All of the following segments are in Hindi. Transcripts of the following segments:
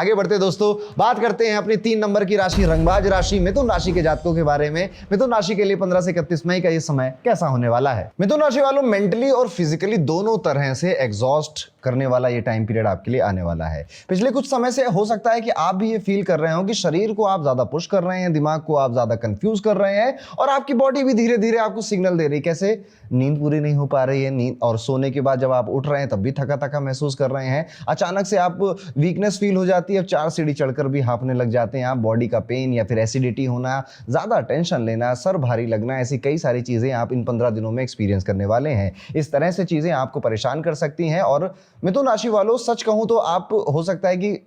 आगे बढ़ते दोस्तों, बात करते हैं अपनी 3 नंबर की राशि रंगबाज राशि मिथुन राशि के जातकों के बारे में। मिथुन राशि के लिए 15 से 31 मई का ये समय कैसा होने वाला है। मिथुन राशि वालों, मेंटली और फिजिकली दोनों तरह से एग्जॉस्ट करने वाला ये टाइम पीरियड आपके लिए आने वाला है। पिछले कुछ समय से हो सकता है कि आप भी ये फील कर रहे हो कि शरीर को आप ज्यादा पुश कर रहे हैं, दिमाग को आप ज्यादा कंफ्यूज कर रहे हैं और आपकी बॉडी भी धीरे धीरे आपको सिग्नल दे रही है। कैसे? नींद पूरी नहीं हो पा रही है, नींद, और सोने के बाद जब आप उठ रहे हैं तब भी थका थका महसूस कर रहे हैं। अचानक से आप वीकनेस फील हो जाती है, 4 सीढ़ी चढ़कर भी हाँफने लग जाते हैं आप। बॉडी का पेन या फिर एसिडिटी होना, ज्यादा टेंशन लेना, सर भारी लगना, ऐसी कई सारी चीजें आप इन 15 दिनों में एक्सपीरियंस करने वाले हैं। इस तरह से चीजें आपको परेशान कर सकती हैं। और मिथुन राशि वालों, सच कहूं तो आप हो सकता है कि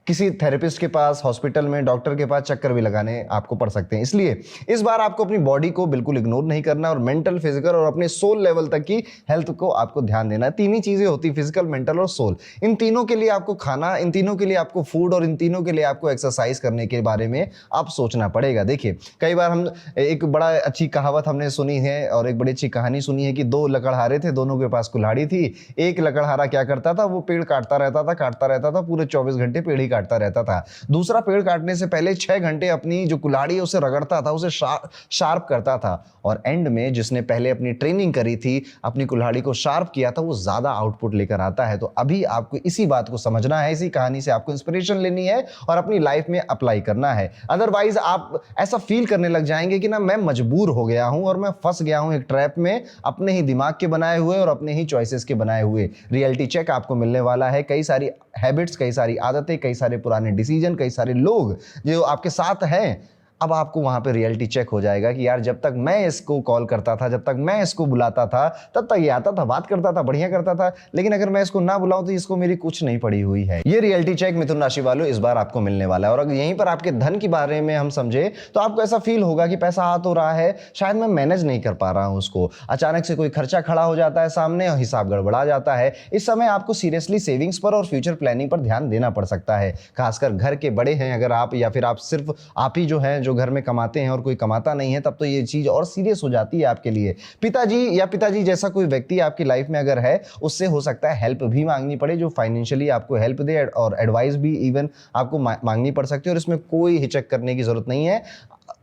किसी थेरेपिस्ट के पास, हॉस्पिटल में, डॉक्टर के पास चक्कर भी लगाने आपको पड़ सकते हैं। इसलिए इस बार आपको अपनी बॉडी को बिल्कुल इग्नोर नहीं करना और मेंटल, फिजिकल और अपने सोल लेवल तक की हेल्थ को आपको ध्यान देना है। 3 ही चीजें होती, फिजिकल, मेंटल और सोल। इन तीनों के लिए आपको खाना, इन तीनों के लिए आपको फूड और इन तीनों के लिए आपको एक्सरसाइज करने के बारे में आप सोचना पड़ेगा। देखिए, कई बार हम एक बड़ा अच्छी कहावत हमने सुनी है और एक बड़ी अच्छी कहानी सुनी है कि 2 लकड़हारे थे, दोनों के पास कुल्हाड़ी थी। एक लकड़हारा क्या करता था, वो पेड़ काटता रहता था, पूरे 24 घंटे पेड़ ही काटता रहता था। दूसरा पेड़ काटने से पहले 6 घंटे अपनी जो कुल्हाड़ी है उसे रगड़ता था, उसे शार्प करता था। और एंड में जिसने पहले अपनी ट्रेनिंग करी थी, अपनी कुल्हाड़ी को शार्प किया था, वो ज्यादा आउटपुट लेकर आता है। तो अभी आपको इसी बात को समझना है, इसी कहानी से आपको इंस्पिरेशन लेनी है और अपनी लाइफ में अप्लाई करना है। अदरवाइज आप ऐसा फील करने लग जाएंगे कि ना, मैं मजबूर हो गया हूं और मैं फंस गया हूं एक ट्रैप में, अपने ही दिमाग के बनाए हुए और अपने ही चॉइसेस के बनाए हुए। रियलिटी चेक आपको मिलने वाला है। कई सारी हैबिट्स, कई सारी आदतें, कई सारे पुराने डिसीजन, कई सारे लोग जो आपके साथ हैं, अब आपको वहां पे रियलिटी चेक हो जाएगा कि यार, जब तक मैं इसको कॉल करता था, जब तक मैं इसको बुलाता था, तब तक ये आता था, बात करता था, बढ़िया करता था, लेकिन अगर मैं इसको ना बुलाऊं तो इसको मेरी कुछ नहीं पड़ी हुई है। ये रियलिटी चेक मिथुन राशि वालों इस बार आपको मिलने वाला है। और अगर यहीं पर आपके धन के बारे में हम समझे तो आपको ऐसा फील होगा कि पैसा आ तो रहा है, शायद मैं मैनेज नहीं कर पा रहा हूं उसको। अचानक से कोई खर्चा खड़ा हो जाता है सामने और हिसाब गड़बड़ा जाता है। इस समय आपको सीरियसली सेविंग्स पर और फ्यूचर प्लानिंग पर ध्यान देना पड़ सकता है। खासकर घर के बड़े हैं अगर आप, या फिर आप सिर्फ आप ही जो है जो घर में कमाते हैं और कोई कमाता नहीं है, तब तो ये चीज और सीरियस हो जाती है आपके लिए। पिताजी जैसा कोई व्यक्ति आपकी लाइफ में अगर है, उससे हो सकता है हेल्प भी मांगनी पड़े, जो फाइनेंशियली आपको हेल्प दे, और एडवाइस भी इवन आपको मांगनी पड़ सकती है। और इसमें कोई हिचक करने की जरूरत नहीं है।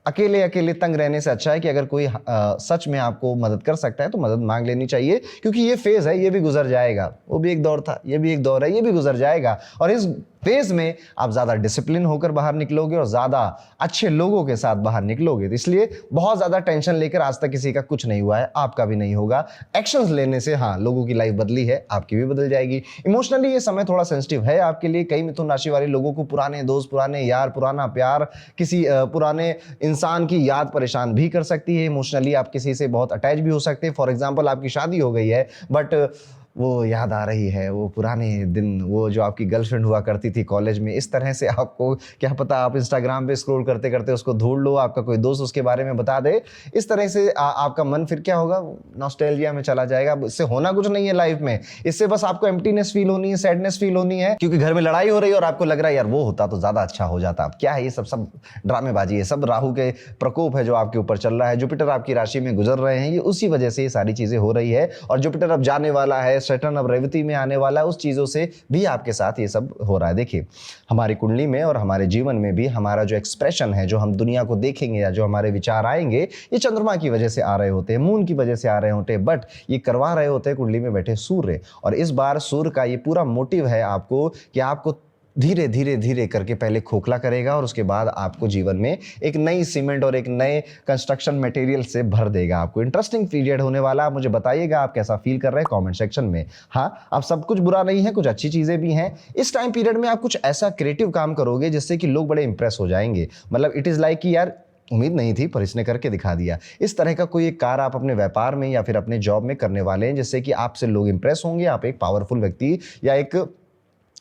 अकेले तंग रहने से अच्छा है कि अगर कोई सच में आपको मदद कर सकता है तो मदद मांग लेनी चाहिए, क्योंकि ये फेज है, ये भी गुजर जाएगा। वो भी एक दौर था, ये भी एक दौर है, ये भी गुजर जाएगा। और इस फेज में आप ज्यादा डिसिप्लिन होकर बाहर निकलोगे और ज्यादा अच्छे लोगों के साथ बाहर निकलोगे। तो इसलिए बहुत ज्यादा टेंशन लेकर आज तक किसी का कुछ नहीं हुआ है, आपका भी नहीं होगा। एक्शंस लेने से हाँ, लोगों की लाइफ बदली है, आपकी भी बदल जाएगी। इमोशनली ये समय थोड़ा सेंसिटिव है आपके लिए। कई मिथुन राशि वाले लोगों को पुराने दोस्त, पुराने यार, पुराना प्यार, किसी पुराने इंसान की याद परेशान भी कर सकती है। इमोशनली आप किसी से बहुत अटैच भी हो सकते हैं। फॉर एग्जांपल, आपकी शादी हो गई है बट वो याद आ रही है, वो पुराने दिन, वो जो आपकी गर्लफ्रेंड हुआ करती थी कॉलेज में। इस तरह से आपको क्या पता, आप इंस्टाग्राम पे स्क्रॉल करते करते उसको ढूंढ लो, आपका कोई दोस्त उसके बारे में बता दे। इस तरह से आपका मन फिर क्या होगा, नॉस्टैल्जिया में चला जाएगा। इससे होना कुछ नहीं है लाइफ में, इससे बस आपको एम्प्टीनेस फील होनी है, सैडनेस फील होनी है, क्योंकि घर में लड़ाई हो रही है और आपको लग रहा है यार वो होता तो ज्यादा अच्छा हो जाता। अब क्या है, ये सब ड्रामेबाजी है, सब राहु के प्रकोप है जो आपके ऊपर चल रहा है। जुपिटर आपकी राशि में गुजर रहे हैं, ये उसी वजह से ये सारी चीजें हो रही है। और जुपिटर अब जाने वाला है, सैटर्न अब रेवती में आने वाला है, उस चीजों से भी आपके साथ ये सब हो रहा है। देखिए, हमारी कुंडली में और हमारे जीवन में भी हमारा जो एक्सप्रेशन है, जो हम दुनिया को देखेंगे या जो हमारे विचार आएंगे, ये चंद्रमा की वजह से आ रहे होते हैं, मून की वजह से आ रहे होते हैं, बट ये करवा रहे होते हैं कुंडली में बैठे सूर्य। और इस बार सूर्य का ये पूरा मोटिव है आपको कि आपको धीरे धीरे करके पहले खोखला करेगा और उसके बाद आपको जीवन में एक नई सीमेंट और एक नए कंस्ट्रक्शन मटेरियल से भर देगा। आपको इंटरेस्टिंग पीरियड होने वाला। मुझे बताइएगा आप कैसा फील कर रहे हैं कमेंट सेक्शन में। हाँ, अब सब कुछ बुरा नहीं है, कुछ अच्छी चीजें भी हैं। इस टाइम पीरियड में आप कुछ ऐसा क्रिएटिव काम करोगे जिससे कि लोग बड़े इंप्रेस हो जाएंगे। मतलब इट इज लाइक कि यार, उम्मीद नहीं थी पर इसने करके दिखा दिया। इस तरह का कोई एक कार्य आप अपने व्यापार में या फिर अपने जॉब में करने वाले हैं, जिससे कि आपसे लोग इंप्रेस होंगे। आप एक पावरफुल व्यक्ति या एक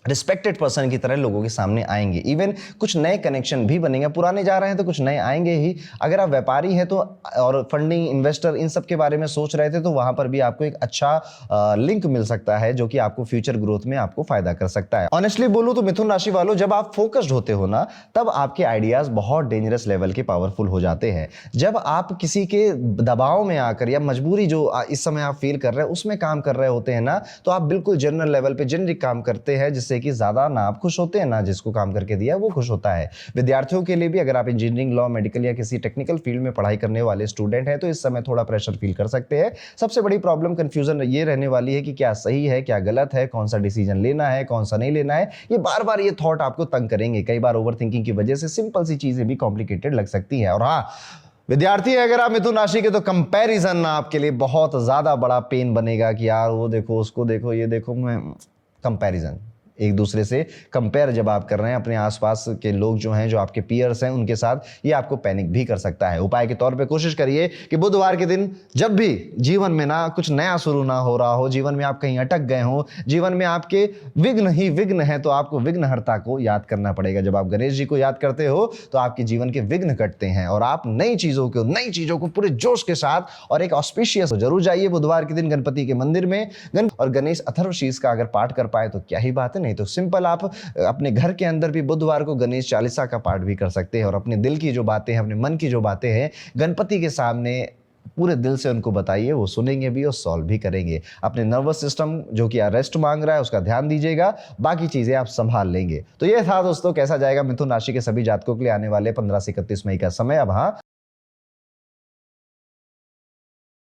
रिस्पेक्टेड पर्सन की तरह लोगों के सामने आएंगे। इवन कुछ नए कनेक्शन भी बनेंगे, पुराने जा रहे हैं तो कुछ नए आएंगे ही। अगर आप व्यापारी हैं तो, और फंडिंग, इन्वेस्टर, इन सब के बारे में सोच रहे थे, तो वहां पर भी आपको एक अच्छा लिंक मिल सकता है जो कि आपको फ्यूचर ग्रोथ में आपको फायदा कर सकता है। ऑनेस्टली बोलूं तो मिथुन राशि वालों, जब आप फोकस्ड होते हो ना, तब आपके आइडियाज बहुत डेंजरस लेवल के पावरफुल हो जाते हैं। जब आप किसी के दबाव में आकर या मजबूरी जो इस समय आप फील कर रहे हैं उसमें काम कर रहे होते हैं ना, तो आप बिल्कुल जनरल लेवल पे जेनरिक काम करते हैं, जिससे जिससे कि ज्यादा ना आप खुश होते हैं, ना जिसको काम करके दिया वो खुश होता है। विद्यार्थियों के लिए भी, अगर आप इंजीनियरिंग, लॉ, मेडिकल या किसी टेक्निकल फील्ड में पढ़ाई करने वाले स्टूडेंट हैं तो इस समय थोड़ा प्रेशर फील कर सकते हैं। सबसे बड़ी प्रॉब्लम, कंफ्यूजन ये रहने वाली है कि क्या सही है, क्या गलत है, कौन सा डिसीजन लेना है, कौन सा नहीं लेना है। ये बार बार ये थॉट आपको तंग करेंगे। कई बार ओवर थिंकिंग की वजह से सिंपल सी चीजें भी कॉम्प्लिकेटेड लग सकती हैं। और हाँ, विद्यार्थी है अगर आप मिथुन राशि के, तो कंपैरिजन आपके लिए बहुत ज्यादा बड़ा पेन बनेगा कि यार वो देखो, उसको देखो, ये देखो। मैं कंपैरिजन, एक दूसरे से कंपेयर जब आप कर रहे हैं अपने आसपास के लोग जो हैं, जो आपके पीयर्स हैं, उनके साथ, ये आपको पैनिक भी कर सकता है। उपाय के तौर पे कोशिश करिए कि बुधवार के दिन जब भी जीवन में ना कुछ नया शुरू ना हो रहा हो, जीवन में आप कहीं अटक गए हो, जीवन में आपके विघ्न ही विघ्न है, तो आपको विघ्नहर्ता को याद करना पड़ेगा। जब आप गणेश जी को याद करते हो तो आपके जीवन के विघ्न कटते हैं और आप नई चीजों को पूरे जोश के साथ और एक ऑस्पिशियस, जरूर जाइए बुधवार के दिन गणपति के मंदिर में और गणेश अथर्वशीष का अगर पाठ कर पाए तो क्या ही बात है। नहीं तो सिंपल आप अपने घर के अंदर भी बुधवार को गणेश चालीसा का पाठ भी कर सकते हैं और अपने दिल की जो बातें हैं, अपने मन की जो बातें हैं, गणपति के सामने पूरे दिल से उनको बताइए। वो सुनेंगे भी और सॉल्व भी करेंगे। अपने नर्वस सिस्टम जो कि रेस्ट मांग रहा है उसका ध्यान दीजिएगा, बाकी चीजें आप संभाल लेंगे। तो ये था दोस्तों, कैसा जाएगा मिथुन राशि के सभी जातकों के लिए आने वाले 15 से 31 मई का समय। अब हाँ,